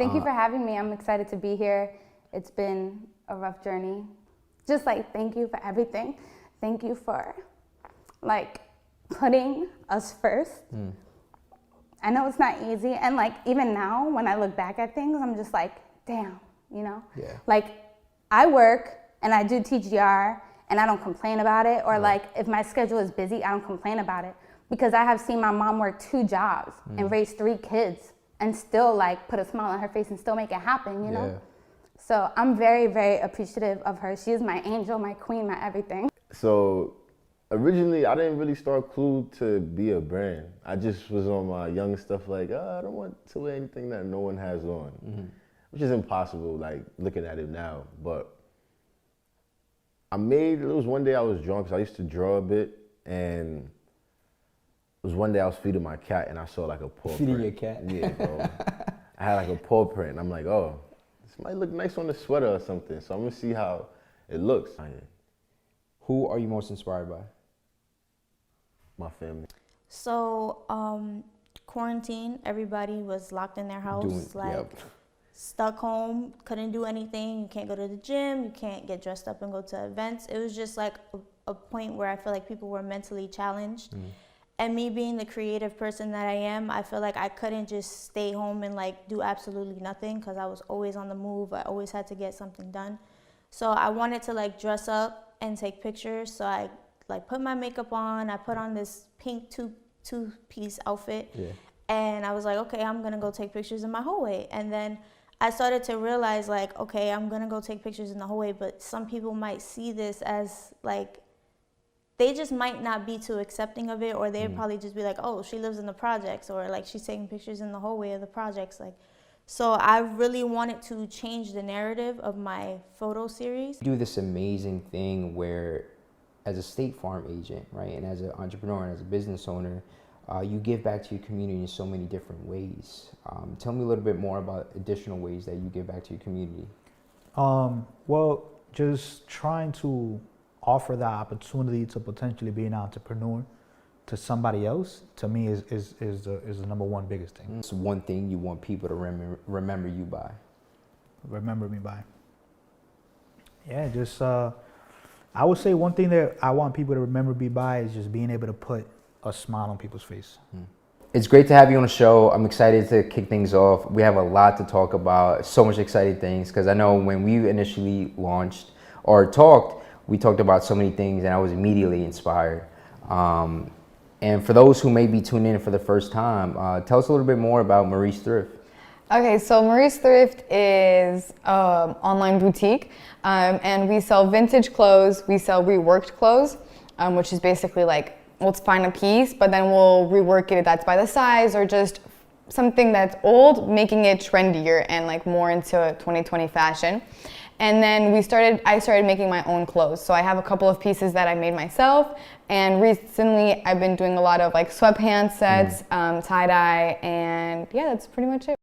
Thank you for having me. I'm excited to be here. It's been a rough journey. Just like, thank you for everything. Thank you for like putting us first. I know it's not easy. And like, even now when I look back at things, I'm just like, damn, you know? Yeah. Like I work and I do TGR and I don't complain about it. Or like if my schedule is busy, I don't complain about it. Because I have seen my mom work 2 jobs and raise 3 kids and still like put a smile on her face and still make it happen, you know? Yeah. So I'm very, very appreciative of her. She is my angel, my queen, my everything. So originally, I didn't really start Clue to be a brand. I just was on my young stuff like, I don't want to wear anything that no one has on, which is impossible, like looking at it now. But it was one day I was drunk, because I used to draw a bit, and it was one day I was feeding my cat and I saw like a paw print. Feeding your cat? Yeah, bro. I had like a paw print and I'm like, oh, this might look nice on the sweater or something. So I'm gonna see how it looks. Who are you most inspired by? My family. So, quarantine, everybody was locked in their house, stuck home, couldn't do anything. You can't go to the gym, you can't get dressed up and go to events. It was just like a point where I feel like people were mentally challenged. And me being the creative person that I am, I feel like I couldn't just stay home and like do absolutely nothing, because I was always on the move. I always had to get something done. So I wanted to like dress up and take pictures. So I like put my makeup on. I put on this pink two-piece outfit. Yeah. And I was like, okay, I'm gonna go take pictures in my hallway. And then I started to realize like, okay, I'm gonna go take pictures in the hallway, but some people might see this as like, they just might not be too accepting of it, or they'd probably just be like, oh, she lives in the projects, or like she's taking pictures in the hallway of the projects. Like, so I really wanted to change the narrative of my photo series. You do this amazing thing where, as a State Farm agent, right, and as an entrepreneur and as a business owner, you give back to your community in so many different ways. Tell me a little bit more about additional ways that you give back to your community. Well, just trying to offer the opportunity to potentially be an entrepreneur to somebody else, to me is the number one biggest thing. It's one thing you want people to remember you by. Remember me by. Yeah, just I would say one thing that I want people to remember me by is just being able to put a smile on people's face. It's great to have you on the show. I'm excited to kick things off. We have a lot to talk about, so much exciting things, because I know when we initially launched or talked, we talked about so many things and I was immediately inspired. And for those who may be tuning in for the first time, tell us a little bit more about Marie's Thrift. Okay, so Marie's Thrift is an online boutique, and we sell vintage clothes, we sell reworked clothes, which is basically like, let's find a piece, but then we'll rework it if that's by the size, or just something that's old, making it trendier and like more into 2020 fashion. And then I started making my own clothes. So I have a couple of pieces that I made myself. And recently I've been doing a lot of like sweatpants sets, tie-dye, and yeah, that's pretty much it.